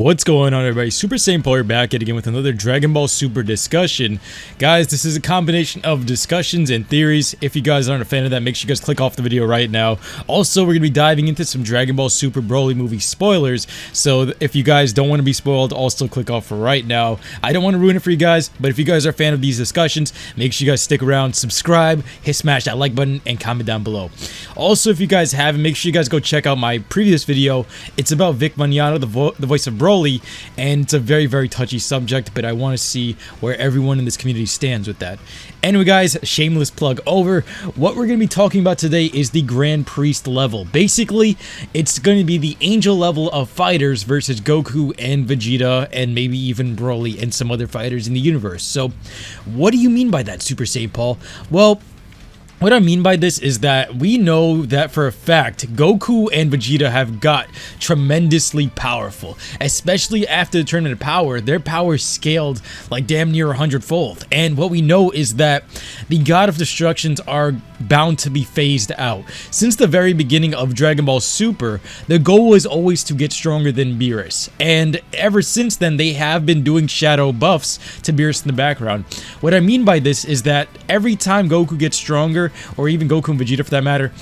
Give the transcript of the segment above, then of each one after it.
What's going on, everybody? Super Saiyan Paul here, back yet again with another Dragon Ball Super discussion. Guys, this is a combination of discussions and theories. If you guys aren't a fan of that, make sure you guys click off the video right now. Also, we're going to be diving into some Dragon Ball Super Broly movie spoilers, so if you guys don't want to be spoiled, also click off for right now. I don't want to ruin it for you guys, but if you guys are a fan of these discussions, make sure you guys stick around, subscribe, smash that like button, and comment down below. Also, if you guys haven't, make sure you guys go check out my previous video. It's about Vic Mignogna, the voice of Broly, and it's a very, very touchy subject, but I want to see where everyone in this community stands with that. Anyway, guys, shameless plug over. What we're going to be talking about today is the Grand Priest level. Basically, it's going to be the angel level of fighters versus Goku and Vegeta and maybe even Broly and some other fighters in the universe. So, what do you mean by that, Super Saiyan Paul? Well, what I mean by this is that we know that for a fact Goku and Vegeta have got tremendously powerful, especially after the Tournament of Power. Their power scaled like damn near 100-fold, and what we know is that the God of Destructions are bound to be phased out. Since the very beginning of Dragon Ball Super, the goal was always to get stronger than Beerus, and ever since then they have been doing shadow buffs to Beerus in the background. What I mean by this is that every time Goku gets stronger, or even Goku and Vegeta for that matter,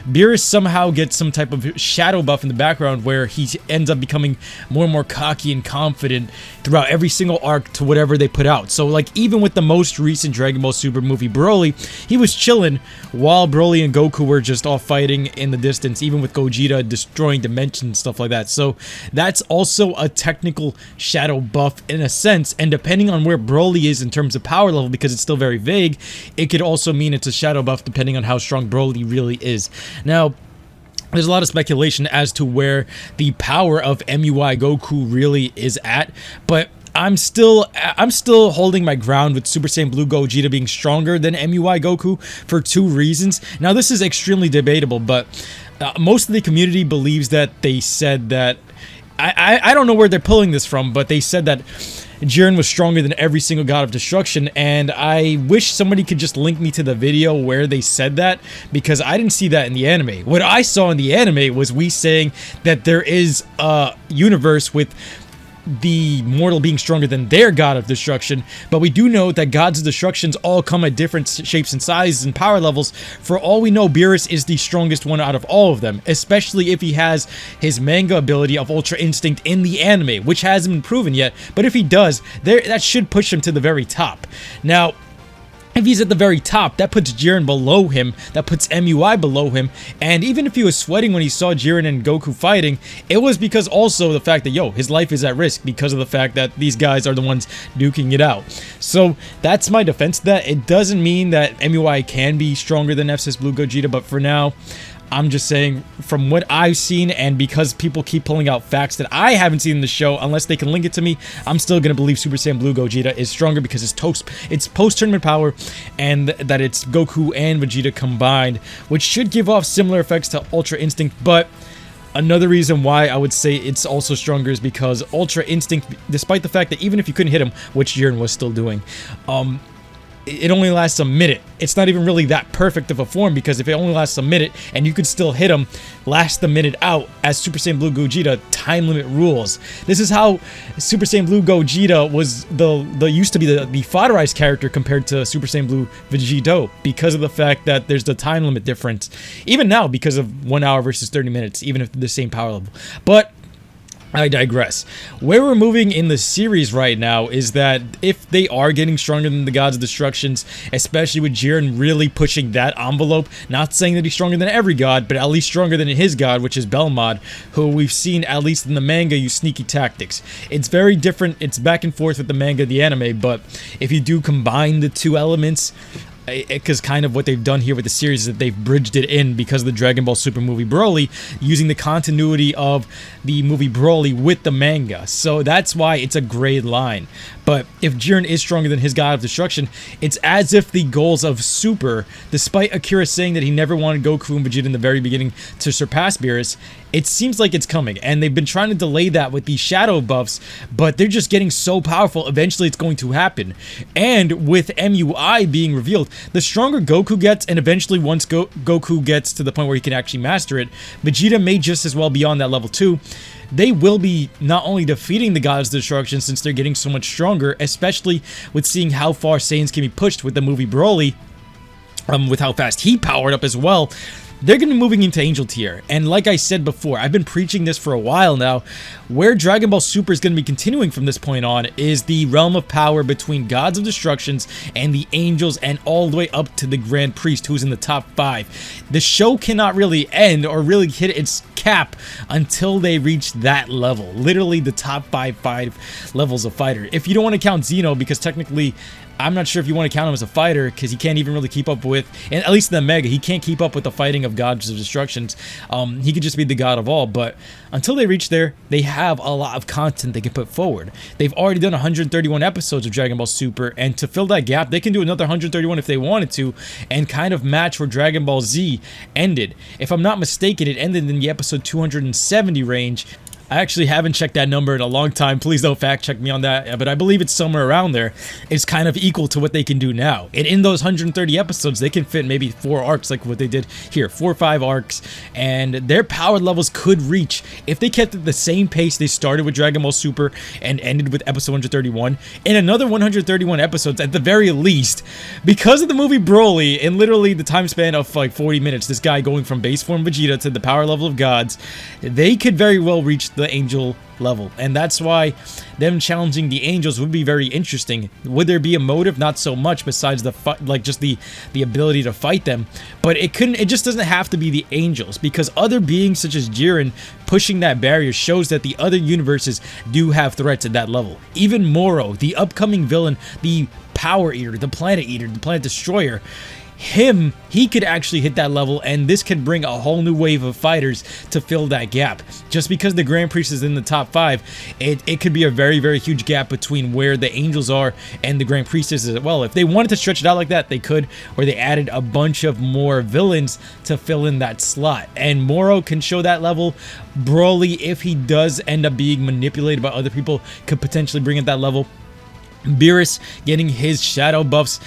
Beerus somehow gets some type of shadow buff in the background where he ends up becoming more and more cocky and confident throughout every single arc to whatever they put out. So like even with the most recent Dragon Ball Super movie Broly, he was chilling while Broly and Goku were just all fighting in the distance, even with Gogeta destroying dimensions and stuff like that. So that's also a technical shadow buff in a sense, and depending on where Broly is in terms of power level, because it's still very vague, it could also mean it's a shadow buff depending on how strong Broly really is. Now, there's a lot of speculation as to where the power of MUI Goku really is at, but I'm still holding my ground with Super Saiyan Blue Gogeta being stronger than MUI Goku for two reasons. Now, this is extremely debatable, but most of the community believes that they said that I don't know where they're pulling this from, but they said that Jiren was stronger than every single God of Destruction, and I wish somebody could just link me to the video where they said that, because I didn't see that in the anime. What I saw in the anime was we saying that there is a universe with the mortal being stronger than their God of Destruction, but we do know that Gods of Destructions all come at different shapes and sizes and power levels. For all we know, Beerus is the strongest one out of all of them, especially if he has his manga ability of Ultra Instinct in the anime, which hasn't been proven yet, but if he does, that should push him to the very top. Now, if he's at the very top, that puts Jiren below him, that puts MUI below him, and even if he was sweating when he saw Jiren and Goku fighting, it was because also the fact that, his life is at risk because of the fact that these guys are the ones duking it out. So that's my defense to that. It doesn't mean that MUI can be stronger than FCS Blue Gogeta, but for now, I'm just saying, from what I've seen, and because people keep pulling out facts that I haven't seen in the show, unless they can link it to me, I'm still going to believe Super Saiyan Blue Gogeta is stronger because it's post-tournament power, and that it's Goku and Vegeta combined, which should give off similar effects to Ultra Instinct. But another reason why I would say it's also stronger is because Ultra Instinct, despite the fact that even if you couldn't hit him, which Jiren was still doing, it only lasts a minute. It's not even really that perfect of a form, because if it only lasts a minute and you could still hit him, last the minute out, as Super Saiyan Blue Gogeta, time limit rules. This is how Super Saiyan Blue Gogeta was used to be the fodderized character compared to Super Saiyan Blue Vegito, because of the fact that there's the time limit difference. Even now, because of 1 hour versus 30 minutes, even if they're the same power level. But I digress. Where we're moving in the series right now is that if they are getting stronger than the Gods of Destructions, especially with Jiren really pushing that envelope, not saying that he's stronger than every god, but at least stronger than his god, which is Belmod, who we've seen, at least in the manga, use sneaky tactics. It's very different. It's back and forth with the manga and the anime, but if you do combine the two elements, because kind of what they've done here with the series is that they've bridged it in because of the Dragon Ball Super movie Broly, using the continuity of the movie Broly with the manga. So that's why it's a grade line. But if Jiren is stronger than his God of Destruction, it's as if the goals of Super, despite Akira saying that he never wanted Goku and Vegeta in the very beginning to surpass Beerus, it seems like it's coming, and they've been trying to delay that with these shadow buffs, but they're just getting so powerful, eventually it's going to happen. And with MUI being revealed, the stronger Goku gets, and eventually once Goku gets to the point where he can actually master it, Vegeta may just as well be on that level too. they will be not only defeating the Gods of Destruction since they're getting so much stronger, especially with seeing how far Saiyans can be pushed with the movie Broly, with how fast he powered up as well. They're going to be moving into Angel Tier, and like I said before, I've been preaching this for a while now. Where Dragon Ball Super is going to be continuing from this point on is the realm of power between Gods of Destructions and the Angels, and all the way up to the Grand Priest, who's in the top 5. The show cannot really end or really hit its cap until they reach that level. Literally the top 5 levels of fighter. If you don't want to count Xeno, because technically I'm not sure if you want to count him as a fighter, because he can't even really keep up with, and at least in the Mega, he can't keep up with the fighting of Gods of Destructions. He could just be the god of all, but until they reach there, they have a lot of content they can put forward. They've already done 131 episodes of Dragon Ball Super, and to fill that gap, they can do another 131 if they wanted to, and kind of match where Dragon Ball Z ended. If I'm not mistaken, it ended in the episode 270 range. I actually haven't checked that number in a long time. Please don't fact check me on that, but I believe it's somewhere around there. It's kind of equal to what they can do now. And in those 130 episodes, they can fit maybe 4 arcs like what they did here, 4 or 5 arcs, and their power levels could reach, if they kept at the same pace they started with Dragon Ball Super and ended with episode 131, in another 131 episodes at the very least, because of the movie Broly, in literally the time span of like 40 minutes, this guy going from base form Vegeta to the power level of gods, they could very well reach the angel level, and that's why them challenging the angels would be very interesting. Would there be a motive? Not so much, besides the like just the ability to fight them, but it just doesn't have to be the angels, because other beings such as Jiren pushing that barrier shows that the other universes do have threats at that level. Even Moro, the upcoming villain, the Power Eater, the Planet Eater, the Planet Destroyer, he could actually hit that level, and this could bring a whole new wave of fighters to fill that gap. Just because the Grand Priest is in the top 5, it could be a very, very huge gap between where the Angels are and the Grand Priestess as well. If they wanted to stretch it out like that, they could, or they added a bunch of more villains to fill in that slot. And Moro can show that level. Broly, if he does end up being manipulated by other people, could potentially bring it that level. Beerus getting his shadow buffs.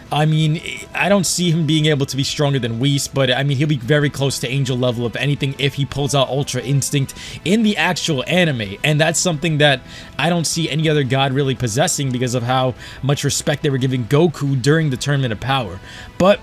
I mean, I don't see him being able to be stronger than Whis, but I mean, he'll be very close to Angel level, if anything, if he pulls out Ultra Instinct in the actual anime. And that's something that I don't see any other god really possessing, because of how much respect they were giving Goku during the Tournament of Power. But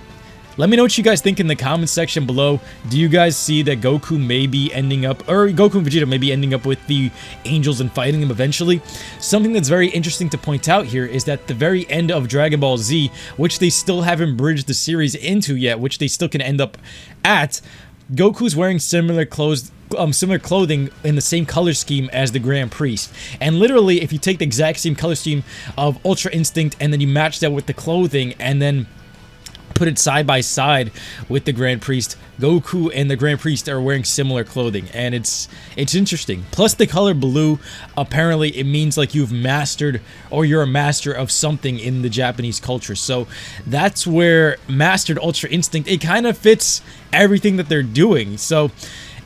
let me know what you guys think in the comments section below. Do you guys see that Goku may be ending up, or Goku and Vegeta may be ending up with the Angels and fighting them eventually? Something that's very interesting to point out here is that the very end of Dragon Ball Z, which they still haven't bridged the series into yet, which they still can end up at, Goku's wearing similar clothing in the same color scheme as the Grand Priest. And literally, if you take the exact same color scheme of Ultra Instinct and then you match that with the clothing and then put it side by side with the Grand Priest, Goku and the Grand Priest are wearing similar clothing, and it's interesting. Plus the color blue, apparently it means like you've mastered, or you're a master of something in the Japanese culture. So that's where mastered Ultra Instinct, it kind of fits everything that they're doing. So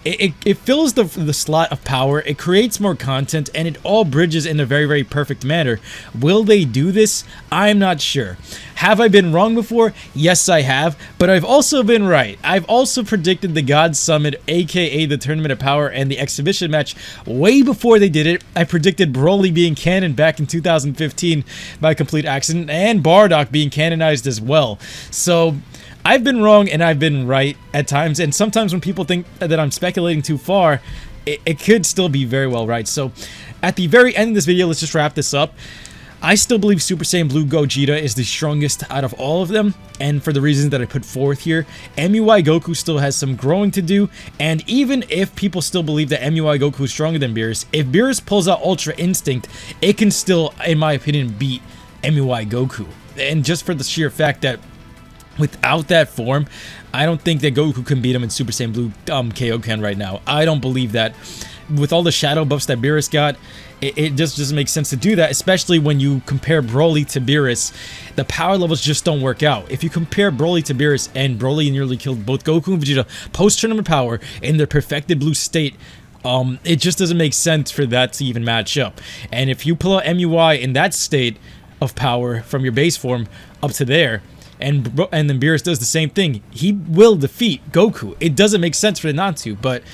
it fills the slot of power, it creates more content, and it all bridges in a very, very perfect manner. Will they do this? I'm not sure. Have I been wrong before? Yes, I have, but I've also been right. I've also predicted the God Summit, aka the Tournament of Power, and the exhibition match way before they did it. I predicted Broly being canon back in 2015 by complete accident, and Bardock being canonized as well. So I've been wrong and I've been right at times, and sometimes when people think that I'm speculating too far, it could still be very well right. So at the very end of this video, let's just wrap this up. I still believe Super Saiyan Blue Gogeta is the strongest out of all of them, and for the reasons that I put forth here. MUI Goku still has some growing to do, and even if people still believe that MUI Goku is stronger than Beerus, if Beerus pulls out Ultra Instinct, it can still, in my opinion, beat MUI Goku. And just for the sheer fact that without that form, I don't think that Goku can beat him in Super Saiyan Blue Kaioken right now. I don't believe that. With all the shadow buffs that Beerus got, it just doesn't make sense to do that, especially when you compare Broly to Beerus. The power levels just don't work out. If you compare Broly to Beerus, and Broly nearly killed both Goku and Vegeta post-Tournament Power in their perfected blue state, it just doesn't make sense for that to even match up. And if you pull out MUI in that state of power from your base form up to there, and then Beerus does the same thing, he will defeat Goku. It doesn't make sense for it not to, but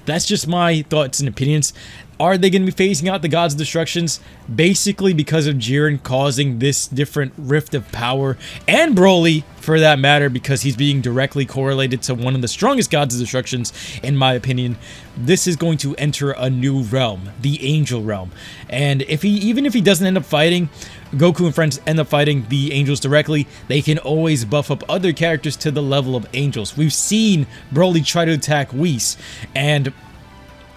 that's just my thoughts and opinions. Are they going to be phasing out the Gods of Destructions? Basically because of Jiren causing this different rift of power, and Broly for that matter, because he's being directly correlated to one of the strongest Gods of Destructions, in my opinion. This is going to enter a new realm, the Angel Realm. And even if he doesn't end up fighting, Goku and friends end up fighting the Angels directly, they can always buff up other characters to the level of Angels. We've seen Broly try to attack Whis, and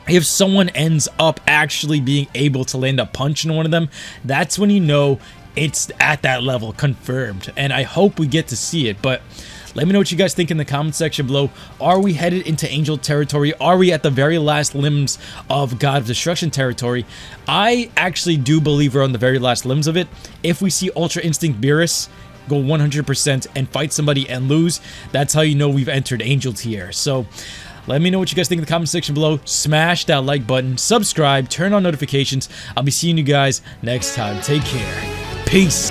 if someone ends up actually being able to land a punch in one of them, that's when you know it's at that level, confirmed. And I hope we get to see it, but let me know what you guys think in the comment section below. Are we headed into Angel territory? Are we at the very last limbs of God of Destruction territory? I actually do believe we're on the very last limbs of it. If we see Ultra Instinct Beerus go 100% and fight somebody and lose, that's how you know we've entered Angel tier. So let me know what you guys think in the comment section below. Smash that like button, subscribe, turn on notifications. I'll be seeing you guys next time. Take care. Peace.